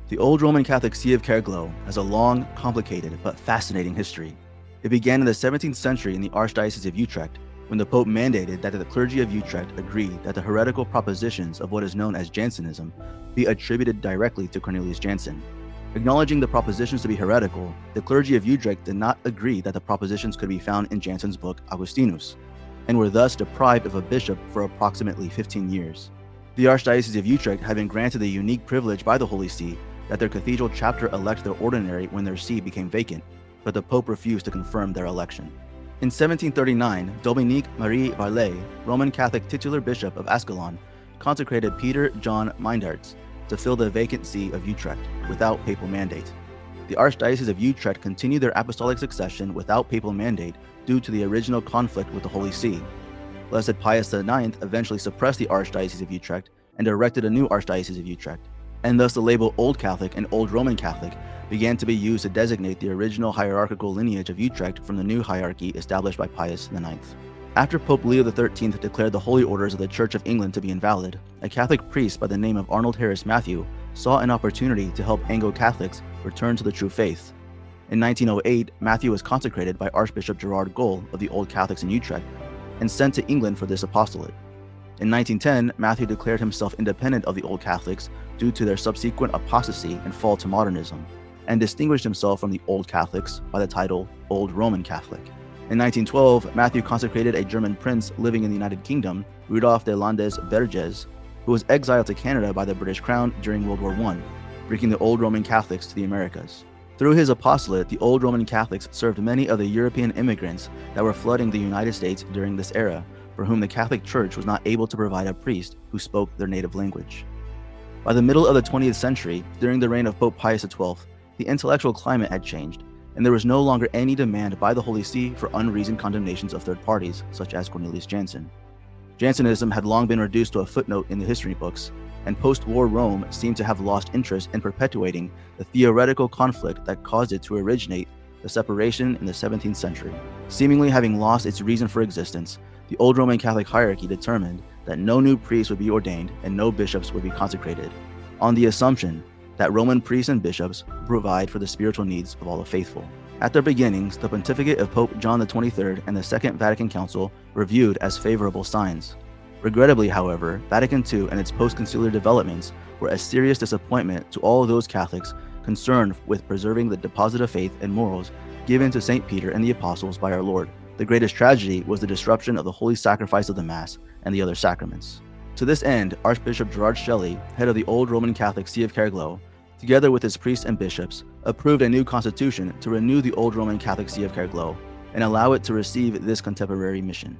The old Roman Catholic See of Caer-Glow has a long, complicated, but fascinating history. It began in the 17th century in the Archdiocese of Utrecht, when the Pope mandated that the clergy of Utrecht agree that the heretical propositions of what is known as Jansenism be attributed directly to Cornelius Jansen. Acknowledging the propositions to be heretical, the clergy of Utrecht did not agree that the propositions could be found in Jansen's book Augustinus, and were thus deprived of a bishop for approximately 15 years. The Archdiocese of Utrecht had been granted the unique privilege by the Holy See that their cathedral chapter elect their ordinary when their see became vacant, but the Pope refused to confirm their election. In 1739, Dominique Marie Varlet, Roman Catholic titular bishop of Ascalon, consecrated Peter John Meindarts to fill the vacant see of Utrecht without papal mandate. The Archdiocese of Utrecht continued their apostolic succession without papal mandate due to the original conflict with the Holy See. Blessed Pius IX eventually suppressed the Archdiocese of Utrecht and erected a new Archdiocese of Utrecht, and thus the label Old Catholic and Old Roman Catholic began to be used to designate the original hierarchical lineage of Utrecht from the new hierarchy established by Pius IX. After Pope Leo XIII declared the holy orders of the Church of England to be invalid, a Catholic priest by the name of Arnold Harris Matthew saw an opportunity to help Anglo-Catholics return to the true faith. In 1908, Matthew was consecrated by Archbishop Gerard Goll of the Old Catholics in Utrecht and sent to England for this apostolate. In 1910, Matthew declared himself independent of the Old Catholics due to their subsequent apostasy and fall to modernism, and distinguished himself from the Old Catholics by the title Old Roman Catholic. In 1912, Matthew consecrated a German prince living in the United Kingdom, Rudolf de Landes Verges, who was exiled to Canada by the British Crown during World War I, bringing the Old Roman Catholics to the Americas. Through his apostolate, the Old Roman Catholics served many of the European immigrants that were flooding the United States during this era, for whom the Catholic Church was not able to provide a priest who spoke their native language. By the middle of the 20th century, during the reign of Pope Pius XII, the intellectual climate had changed, and there was no longer any demand by the Holy See for unreasoned condemnations of third parties, such as Cornelius Jansen. Jansenism had long been reduced to a footnote in the history books, and post-war Rome seemed to have lost interest in perpetuating the theoretical conflict that caused it to originate the separation in the 17th century. Seemingly having lost its reason for existence, the Old Roman Catholic hierarchy determined that no new priests would be ordained and no bishops would be consecrated, on the assumption that Roman priests and bishops provide for the spiritual needs of all the faithful. At their beginnings, the pontificate of Pope John XXIII and the Second Vatican Council were viewed as favorable signs. Regrettably, however, Vatican II and its post-conciliar developments were a serious disappointment to all of those Catholics concerned with preserving the deposit of faith and morals given to St. Peter and the Apostles by our Lord. The greatest tragedy was the disruption of the holy sacrifice of the Mass and the other sacraments. To this end, Archbishop Gerard Shelley, head of the Old Roman Catholic See of Caer-Glow, together with his priests and bishops, approved a new constitution to renew the Old Roman Catholic See of Caer-Glow and allow it to receive this contemporary mission.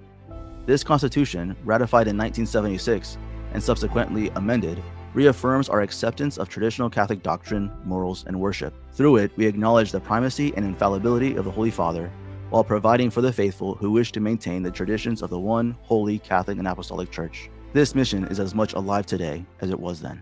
This constitution, ratified in 1976 and subsequently amended, reaffirms our acceptance of traditional Catholic doctrine, morals, and worship. Through it, we acknowledge the primacy and infallibility of the Holy Father, while providing for the faithful who wish to maintain the traditions of the one holy Catholic and Apostolic Church. This mission is as much alive today as it was then.